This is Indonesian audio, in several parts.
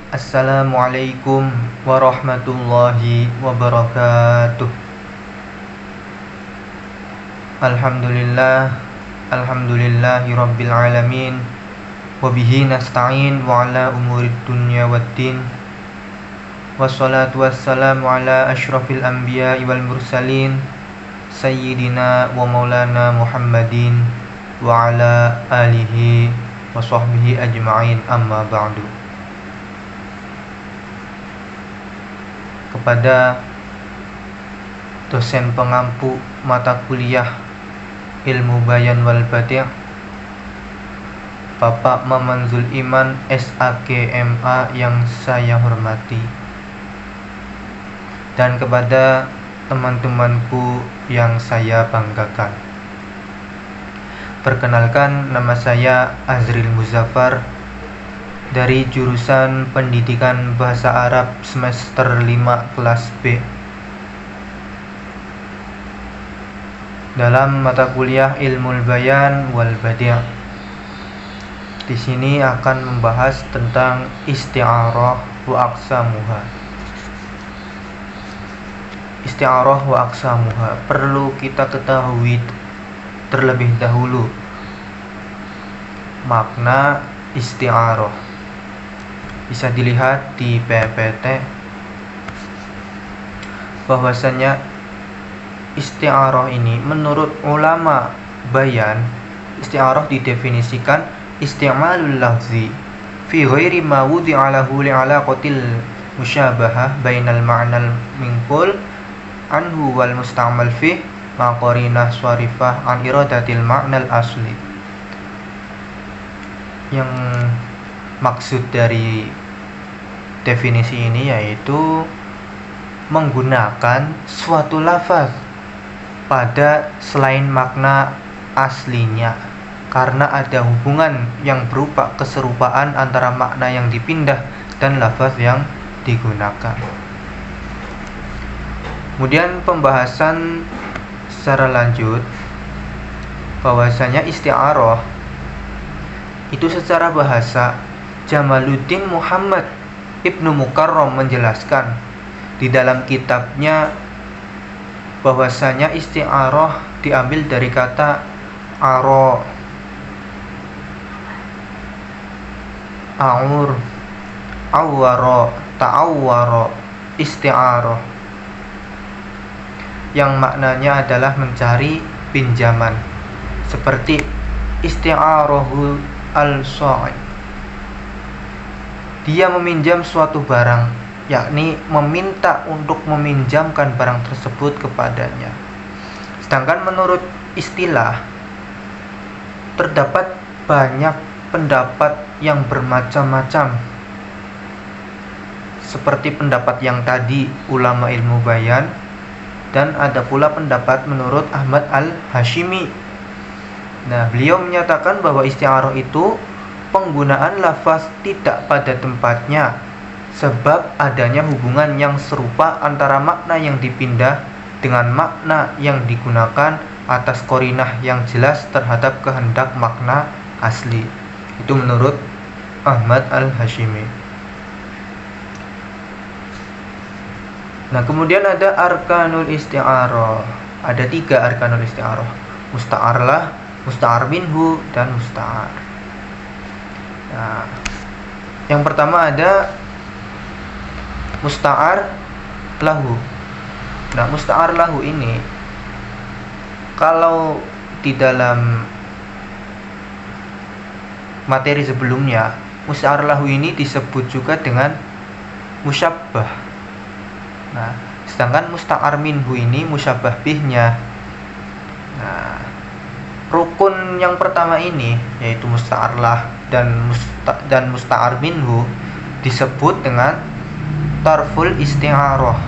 Assalamualaikum warahmatullahi wabarakatuh. Alhamdulillahi rabbil alamin. Wabihi nasta'in wa ala umurid dunya waddin. Wassalatu wassalamu ala ashrafil anbiya'i wal mursalin, sayyidina wa maulana Muhammadin wa ala alihi wa sahbihi ajma'in, amma ba'du. Kepada dosen pengampu mata kuliah Ilmu Bayan wal Badi', Bapak Mamanzul Iman SAGMA yang saya hormati, dan kepada teman-temanku yang saya banggakan. Perkenalkan, nama saya Azril Muzaffar dari jurusan Pendidikan Bahasa Arab semester 5 kelas B. Dalam mata kuliah Ilmu Bayan wal Badi'. Di sini akan membahas tentang isti'arah wa aqsamuha. Isti'arah wa aqsamuha perlu kita ketahui terlebih dahulu makna isti'arah. Bisa dilihat di PPT bahwasanya isti'arah ini menurut ulama bayan, isti'arah didefinisikan isti'malul lafzi fi ghairi ma wudi'a lahu li'alaqatil musyabahah bainal ma'nal minqul anhu wal musta'mal fih ma qarinah swarifah an iradatil ma'nal asli. Yang maksud dari definisi ini yaitu menggunakan suatu lafaz pada selain makna aslinya karena ada hubungan yang berupa keserupaan antara makna yang dipindah dan lafaz yang digunakan. Kemudian pembahasan secara lanjut bahwasanya isti'arah itu secara bahasa, Jamaluddin Muhammad Ibnu Mukarram menjelaskan di dalam kitabnya bahwasanya isti'arah diambil dari kata aro, aur, awwaro, ta'awwaro, isti'arah, yang maknanya adalah mencari pinjaman, seperti isti'arahu al-sa'i, dia meminjam suatu barang, yakni meminta untuk meminjamkan barang tersebut kepadanya. Sedangkan menurut istilah terdapat banyak pendapat yang bermacam-macam, seperti pendapat yang tadi ulama ilmu bayan, dan ada pula pendapat menurut Ahmad al-Hashimi. Nah, beliau menyatakan bahwa isti'arah itu penggunaan lafaz tidak pada tempatnya sebab adanya hubungan yang serupa antara makna yang dipindah dengan makna yang digunakan atas qarinah yang jelas terhadap kehendak makna asli. Itu menurut Ahmad al-Hashimi. Nah, kemudian ada arkanul isti'arah. Ada 3 arkanul isti'arah: musta'arlah, musta'ar minhu, dan musta'ar. Nah, yang pertama ada musta'ar lahu. Nah, musta'ar lahu ini kalau di dalam materi sebelumnya, musta'ar lahu ini disebut juga dengan musyabbah. Nah, sedangkan musta'ar minhu ini musyabbah bihnya. Nah, rukun yang pertama ini yaitu musta'arlah dan musta'ar minhu disebut dengan tarful isti'arah.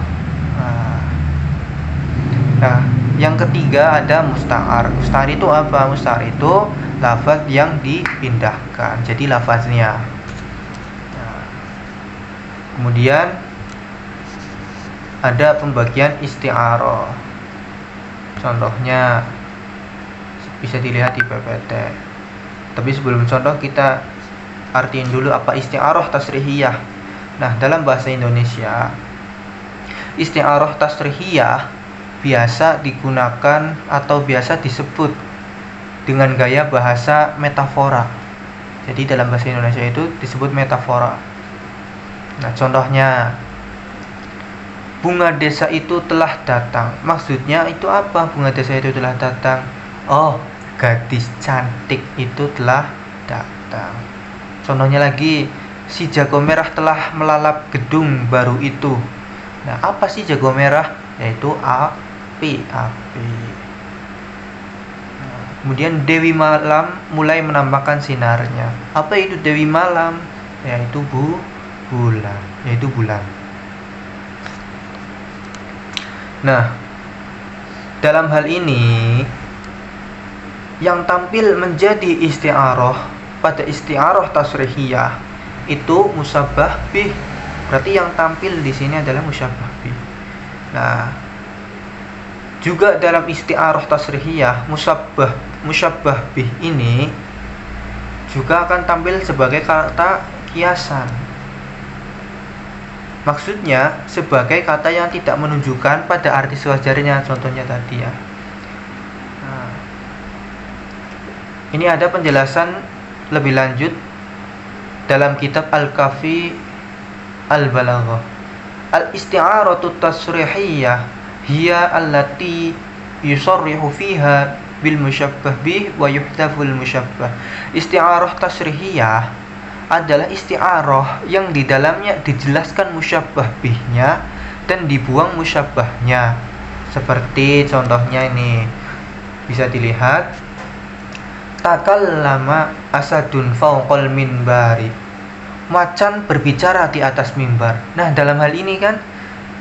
Nah, yang ketiga ada musta'ar. Musta'ar itu apa? Musta'ar itu lafaz yang dipindahkan, jadi lafaznya. Nah, kemudian ada pembagian isti'arah. Contohnya bisa dilihat di PPT. Tapi sebelum contoh kita artiin dulu apa isti'arah tasrihiyah. Nah, dalam bahasa Indonesia, isti'arah tasrihiyah biasa digunakan atau biasa disebut dengan gaya bahasa metafora. Jadi dalam bahasa Indonesia itu disebut metafora. Nah, contohnya, bunga desa itu telah datang. Maksudnya itu apa? Bunga desa itu telah datang. Oh, gadis cantik itu telah datang. Contohnya lagi, si jago merah telah melalap gedung baru itu. Nah, apa sih jago merah? Yaitu api. Nah, kemudian Dewi Malam mulai menampakkan sinarnya. Apa itu Dewi Malam? Yaitu bulan. Nah, dalam hal ini yang tampil menjadi isti'arah pada isti'arah tasrihiyah itu musyabbah bih. Berarti yang tampil di sini adalah musyabbah bih. Nah, juga dalam isti'arah tasrihiyah musyabbah bih ini juga akan tampil sebagai kata kiasan. Maksudnya sebagai kata yang tidak menunjukkan pada arti sewajarnya, contohnya tadi ya. Nah, ini ada penjelasan lebih lanjut dalam kitab Al-Kafi Al-Balaghah. Al-isti'aratu tasrihiyah hiya allati yusarrihu fiha bil musyabbah bih wa yuhdaful musyabbah. Isti'arah tasrihiyah adalah isti'arah yang di dalamnya dijelaskan musyabbah bihnya dan dibuang musyabbahnya. Seperti contohnya ini bisa dilihat, takallama asadun fawqal minbari. Macan berbicara di atas mimbar. Nah, dalam hal ini kan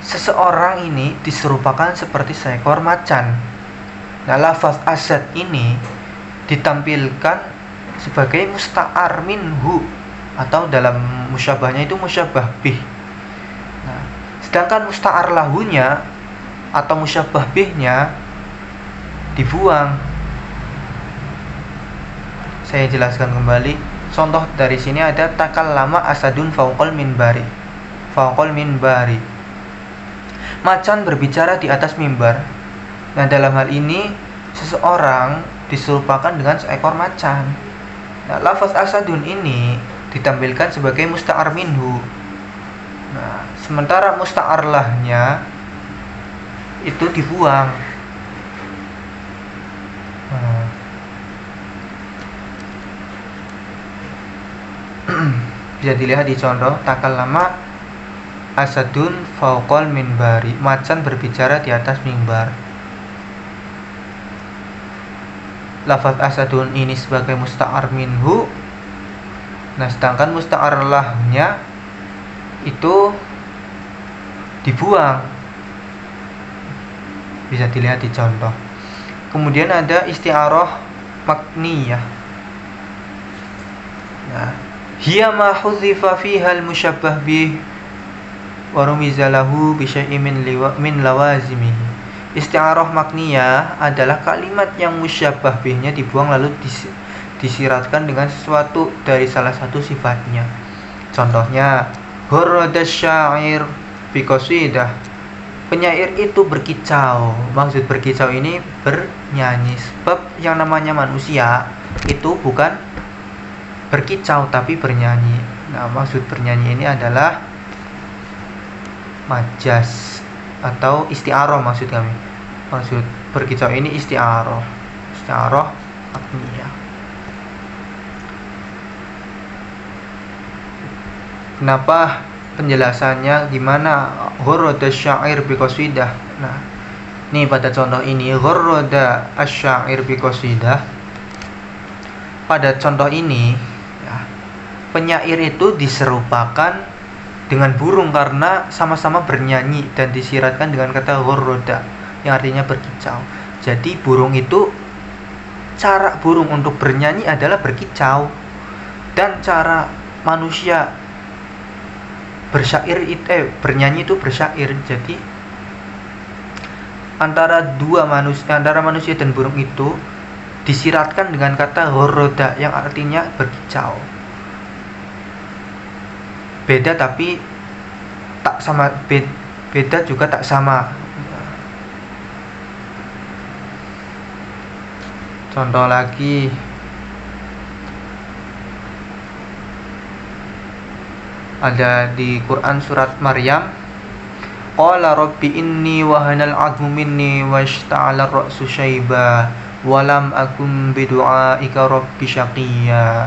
seseorang ini diserupakan seperti seekor macan. Nah, lafaz asad ini ditampilkan sebagai musta'ar minhu, atau dalam musyabbahnya itu musyabbah bih. Nah, sedangkan musta'ar lahunya atau musyabbah bihnya dibuang. Saya jelaskan kembali. Contoh dari sini ada takallama asadun fawqal minbari. Macan berbicara di atas mimbar. Nah, dalam hal ini seseorang diserupakan dengan seekor macan. Nah, lafaz asadun ini ditampilkan sebagai musta'ar minhu. Nah, sementara musta'ar lahnya itu dibuang. Nah, bisa dilihat di contoh takallama asadun fawqal minbari. Macan berbicara di atas mimbar. Lafaz asadun ini sebagai musta'ar minhu. Nah, sedangkan musta'ar lahnya itu dibuang. Bisa dilihat di contoh. Kemudian ada isti'arah makniyah. Nah, hiya ma hudzifa fiha al-musyabbah bih wa rumiza lahu bi syai'in min lawazimihi. Isti'arah makniyah adalah kalimat yang musyabbah bihnya dibuang lalu disiratkan dengan sesuatu dari salah satu sifatnya. Contohnya, hurradas syair bi qasidah. Penyair itu berkicau. Maksud berkicau ini bernyanyi. Sebab yang namanya manusia itu bukan berkicau tapi bernyanyi. Nah, maksud bernyanyi ini adalah majas atau isti'arah maksud kami. Maksud berkicau ini isti'arah makniyah. Kenapa penjelasannya gimana? Ghurrada syair bi qasidah. Nah, nih pada contoh ini ghurrada asyair bi qasidah. Pada contoh ini ya, penyair itu diserupakan dengan burung karena sama-sama bernyanyi dan disiratkan dengan kata ghurrada yang artinya berkicau. Jadi burung itu, cara burung untuk bernyanyi adalah berkicau, dan cara manusia bernyanyi itu bersyair. Jadi antara manusia dan burung itu disiratkan dengan kata ghurrada yang artinya berkicau. Beda tapi tak sama, beda juga tak sama. Contoh lagi, ada di Quran surat Maryam, qala rabbi inni wahanal 'azmu minni washta'ala ar-ra'su syaiba walam akum bidu'aika rabbi syaqiyya.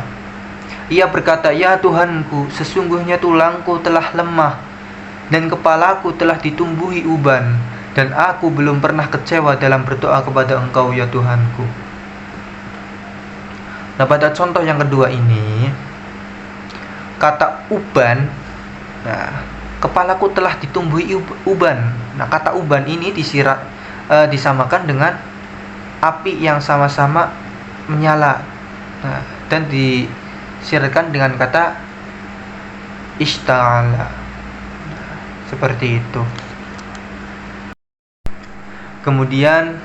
Ia berkata, ya Tuhanku, sesungguhnya tulangku telah lemah dan kepalaku telah ditumbuhi uban, dan aku belum pernah kecewa dalam berdoa kepada Engkau ya Tuhanku. Nah, pada contoh yang kedua ini, kata uban, nah, kepalaku telah ditumbuhi uban. Nah, kata uban ini disamakan dengan api yang sama-sama menyala. Nah, dan disyaratkan dengan kata ishta'ala. Nah, seperti itu. Kemudian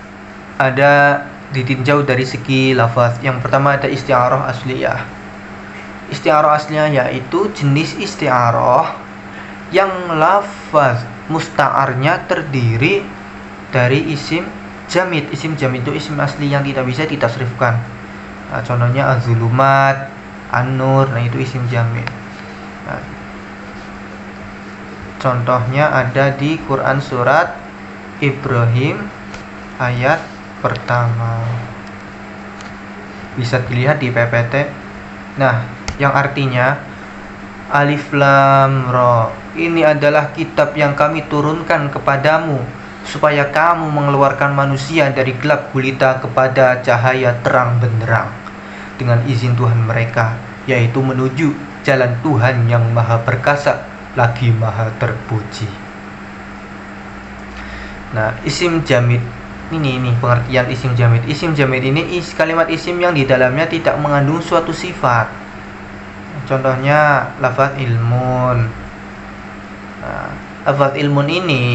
ada ditinjau dari segi lafaz. Yang pertama ada isti'arah asliyah. Isti'arah asliyah yaitu jenis isti'arah yang lafaz musta'arnya terdiri dari isim jamid. Isim jamid itu isim asli yang tidak bisa ditasrifkan. Nah, contohnya az-zulumat, an-nur, nah itu isim jamid. Nah, contohnya ada di Quran surat Ibrahim ayat pertama. Bisa dilihat di PPT. Nah, yang artinya Alif Lam Ra, ini adalah kitab yang kami turunkan kepadamu supaya kamu mengeluarkan manusia dari gelap gulita kepada cahaya terang benderang dengan izin Tuhan mereka, yaitu menuju jalan Tuhan yang maha perkasa lagi maha terpuji. Nah, isim jamid ini pengertian isim jamid. Isim jamid ini kalimat isim yang di dalamnya tidak mengandung suatu sifat. Contohnya lafaz ilmun. Nah, lafaz ilmun ini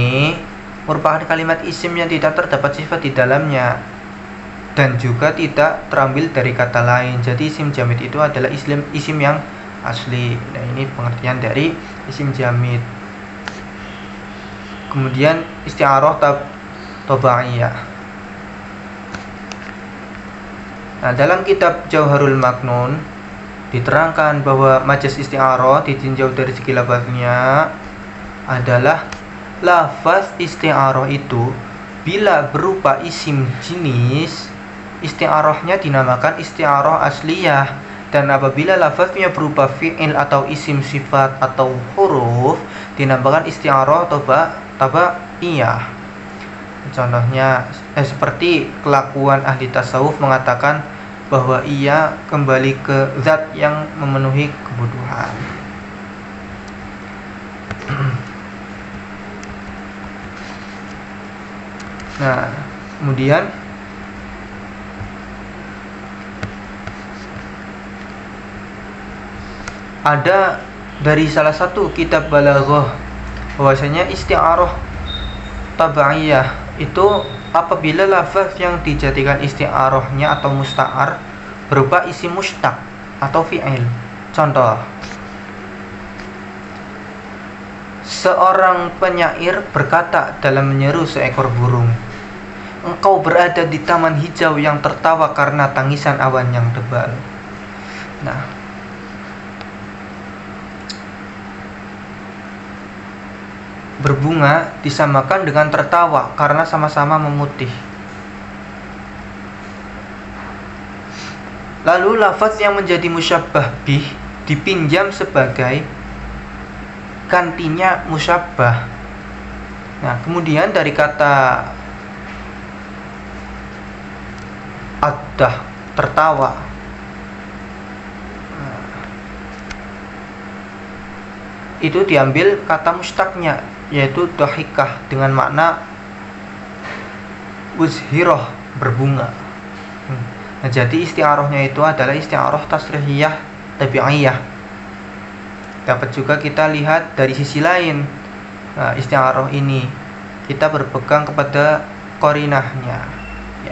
merupakan kalimat isim yang tidak terdapat sifat di dalamnya dan juga tidak terambil dari kata lain. Jadi isim jamid itu adalah isim yang asli. Nah, ini pengertian dari isim jamid. Kemudian isti'arah tabaiyah. Nah, dalam kitab Jauharul Maknun diterangkan bahwa majas isti'arah ditinjau dari segi lafaznya adalah lafaz isti'arah itu bila berupa isim jenis, isti'arahnya dinamakan isti'arah asliyah, dan apabila lafaznya berupa fi'il atau isim sifat atau huruf dinamakan isti'arah tabaiyah. Contohnya seperti kelakuan ahli tasawuf mengatakan bahwa ia kembali ke zat yang memenuhi kebutuhan. Nah, kemudian ada dari salah satu kitab balaghah bahwasanya isti'arah tabaiyah itu apabila lafaz yang dijadikan isti'arahnya atau musta'ar berupa isim mushtaq atau fi'il. Contoh, seorang penyair berkata dalam menyeru seekor burung, engkau berada di taman hijau yang tertawa karena tangisan awan yang tebal. Nah, berbunga disamakan dengan tertawa karena sama-sama memutih. Lalu lafaz yang menjadi musyabbah bih dipinjam sebagai gantinya musyabbah. Nah, kemudian dari kata addah, tertawa, itu diambil kata mushtaqnya, yaitu dhahikah dengan makna uzhirah, berbunga. Nah, jadi isti'arahnya itu adalah isti'arah tasrihiyah tabi'iyah. Dapat juga kita lihat dari sisi lain. Nah, isti'arah ini kita berpegang kepada qarinahnya,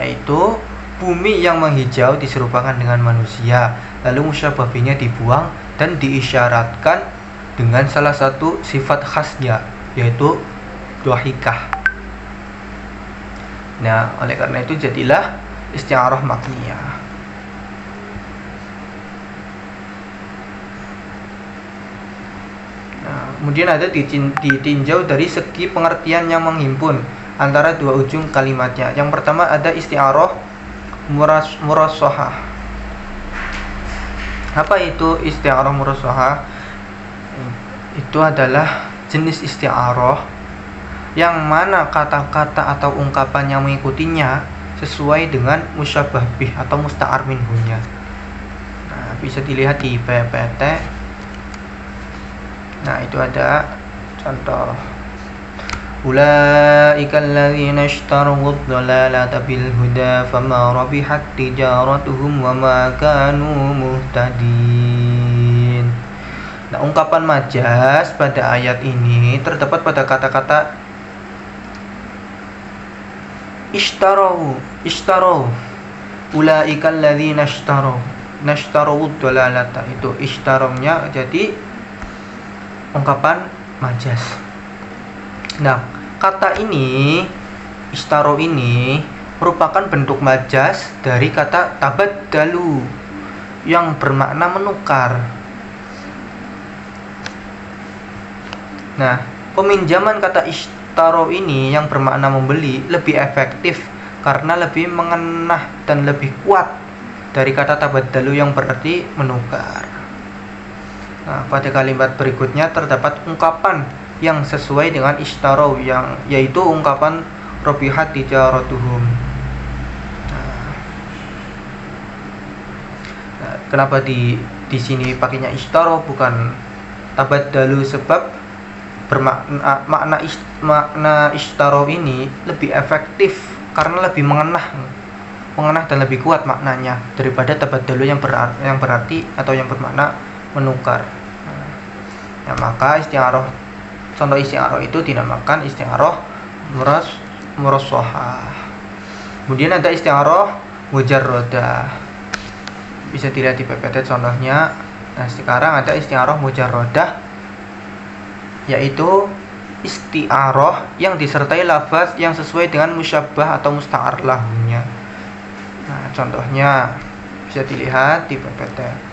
yaitu bumi yang menghijau diserupakan dengan manusia, lalu musyabbah bihnya dibuang dan diisyaratkan dengan salah satu sifat khasnya, yaitu dhahikah. Nah, oleh karena itu jadilah isti'arah makniyah. Nah, kemudian ada ditinjau dari segi pengertian yang menghimpun antara dua ujung kalimatnya. Yang pertama ada isti'arah murassahah. Apa itu isti'arah murassahah? Itu adalah jenis isti'arah yang mana kata-kata atau ungkapan yang mengikutinya sesuai dengan musyabbah bih atau musta'ar minhunya. Nah, bisa dilihat di PPT. Nah, itu ada contoh. Ulaika alladzina ishtaraw ad-dhalalata bil huda fama rabihat tijaratuhum wama kanu muhtadin. Nah, ungkapan majaz pada ayat ini terdapat pada kata-kata ishtaraw. Ulaika alladzina ishtaraw ad-dhalalata, itu ishtarawnya jadi ungkapan majaz. Nah, kata ini, ishtaro ini merupakan bentuk majaz dari kata tabaddalu yang bermakna menukar. Nah, peminjaman kata ishtaro ini yang bermakna membeli lebih efektif karena lebih mengenah dan lebih kuat dari kata tabaddalu yang berarti menukar. Nah, pada kalimat berikutnya terdapat ungkapan yang sesuai dengan ishtaro, yang yaitu ungkapan rabihat tijaratuhum. Nah, kenapa di sini pakainya ishtaro bukan tabaddalu? Sebab makna ishtaro ini lebih efektif karena lebih mengenah dan lebih kuat maknanya daripada tabaddalu yang berarti atau yang bermakna menukar. Nah, maka contoh isti'arah itu dinamakan isti'arah murassahah. Kemudian ada isti'arah mujarradah. Bisa dilihat di PPT contohnya. Nah, sekarang ada isti'arah mujarradah, yaitu isti'arah yang disertai lafaz yang sesuai dengan musyabbah atau musta'ar lahunya. Nah, contohnya bisa dilihat di PPT.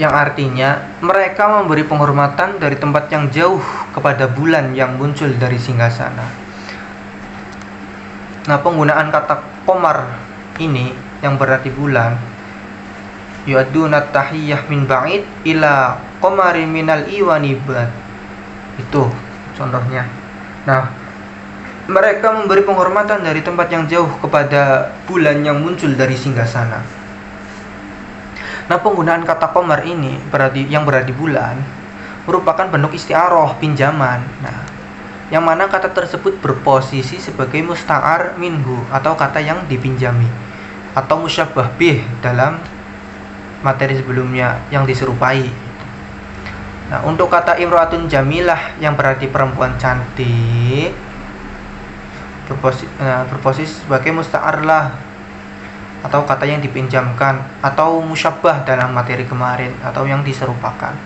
Yang artinya mereka memberi penghormatan dari tempat yang jauh kepada bulan yang muncul dari singgasana. Nah, penggunaan kata qamar ini yang berarti bulan, yu'aduna tahiyyah min ba'id ila qamari minal iwanibad. Itu contohnya. Nah, mereka memberi penghormatan dari tempat yang jauh kepada bulan yang muncul dari singgasana. Nah, penggunaan kata qamar ini yang berarti bulan merupakan bentuk isti'arah pinjaman. Nah, yang mana kata tersebut berposisi sebagai musta'ar minhu atau kata yang dipinjami atau musyabbah bih dalam materi sebelumnya yang diserupai. Nah, untuk kata imro'atun jamilah yang berarti perempuan cantik berposisi sebagai musta'ar lah atau kata yang dipinjamkan atau musyabbah dalam materi kemarin atau yang diserupakan,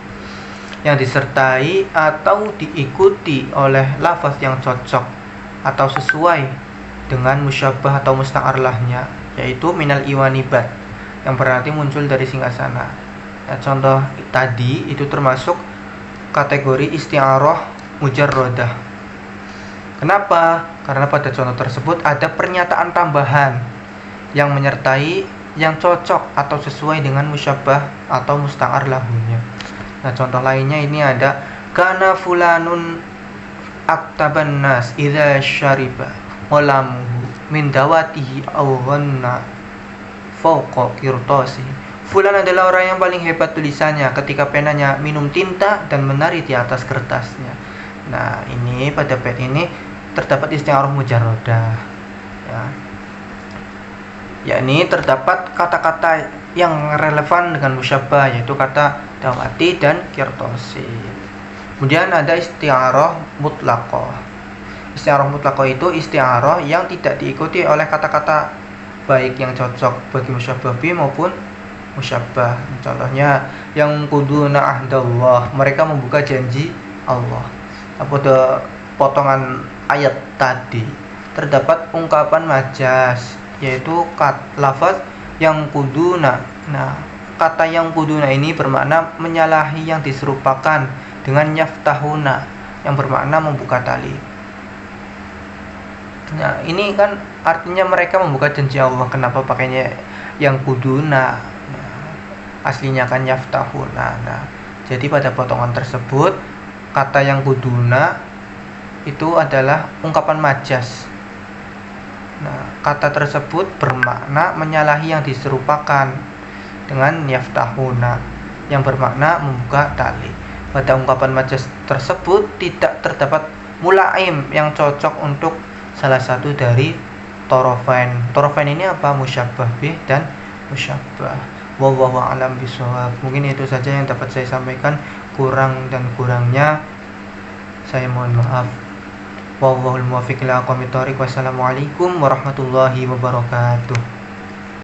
yang disertai atau diikuti oleh lafaz yang cocok atau sesuai dengan musyabbah atau musta'ar lahnya, yaitu minal iwanibat yang berarti muncul dari singgasana. Nah, contoh tadi itu termasuk kategori isti'arah mujarradah. Kenapa? Karena pada contoh tersebut ada pernyataan tambahan yang menyertai yang cocok atau sesuai dengan musyabbah atau musta'ar lahunya. Nah, contoh lainnya ini ada kana fulanun aktaban nas idza syariba walamuhu min dawatihi aw ghanna fawqa qirtasi. Fulan adalah orang yang paling hebat tulisannya ketika penanya minum tinta dan menari di atas kertasnya. Nah, ini pada bait ini terdapat isti'arah mujarradah, ya, yakni terdapat kata-kata yang relevan dengan musyabbah, yaitu kata dawati dan qirtasi. Kemudian ada isti'arah mutlaqah. Isti'arah mutlaqah itu isti'arah yang tidak diikuti oleh kata-kata baik yang cocok bagi musyabbah bih maupun musyabbah. Contohnya yang kuduna ahdallah, mereka membuka janji Allah. Pada potongan ayat tadi terdapat ungkapan majas, yaitu lafaz yang kuduna. Nah, kata yang kuduna ini bermakna menyalahi yang diserupakan dengan yaftahuna yang bermakna membuka tali. Nah, ini kan artinya mereka membuka janji Allah. Kenapa pakainya yang kuduna? Nah, aslinya kan yaftahuna. Nah, jadi pada potongan tersebut kata yang kuduna itu adalah ungkapan majas. Nah, kata tersebut bermakna menyalahi yang diserupakan dengan yaftahuna yang bermakna membuka tali. Pada ungkapan majas tersebut tidak terdapat mulaim yang cocok untuk salah satu dari torofain. Torofain ini apa? Musyabbah bih dan musyabbah. Wallahu a'lam bishawab. Mungkin itu saja yang dapat saya sampaikan. Kurang dan kurangnya saya mohon maaf. Wallahul muwaffiq ila aqwamit thoriq. Wassalamualaikum warahmatullahi wabarakatuh.